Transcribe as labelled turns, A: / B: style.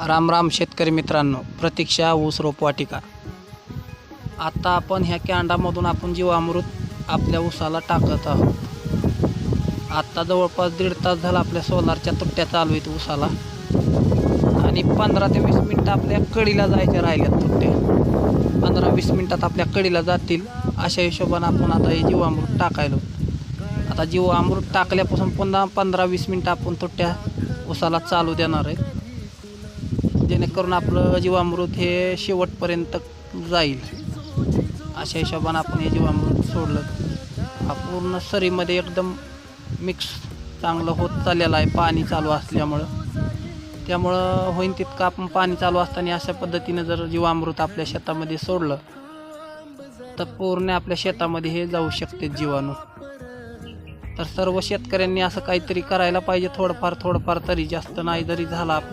A: राम राम शेतकरी मित्रांनो, प्रतीक्षा ऊस रोपवाटिका. आता आपण ह्या कॅन्डामधून आपण जीवामृत आपल्या ऊसाला टाकत आहोत. आता जवळपास 1.5 तास झाला आपल्या सोलारच्या तुट्ट्या चालू आहेत ऊसाला, आणि 15 ते 20 मिनटं आपल्या कडीला जायच्या राहिल्यात तुट्ट्या. 15-20 मिनटात आपल्या कडीला जातील अशा हिशोबाने आपण आता हे जीवामृत टाकायलो. आता जीवामृत टाकल्यापासून पुन्हा 15-20 मिनटं आपण तुट्ट्या ऊसाला चालू देणार आहे, जेणेकरून आपलं जीवामृत हे शेवटपर्यंत जाईल. अशा हिशोबाने आपण हे जीवामृत सोडलं. हा पूर्ण सरीमध्ये एकदम मिक्स चांगलं होत चाललेलं आहे पाणी चालू असल्यामुळं. त्यामुळं होईन तितकं आपण पाणी चालू असताना अशा पद्धतीनं जर जीवामृत आपल्या शेतामध्ये सोडलं तर पूर्ण आपल्या शेतामध्ये हे जाऊ शकते जीवाणू. तर सर्व शेतकऱ्यांनी असं काहीतरी करायला पाहिजे, थोडंफार तरी, जास्त नाही जरी झाला आपल्या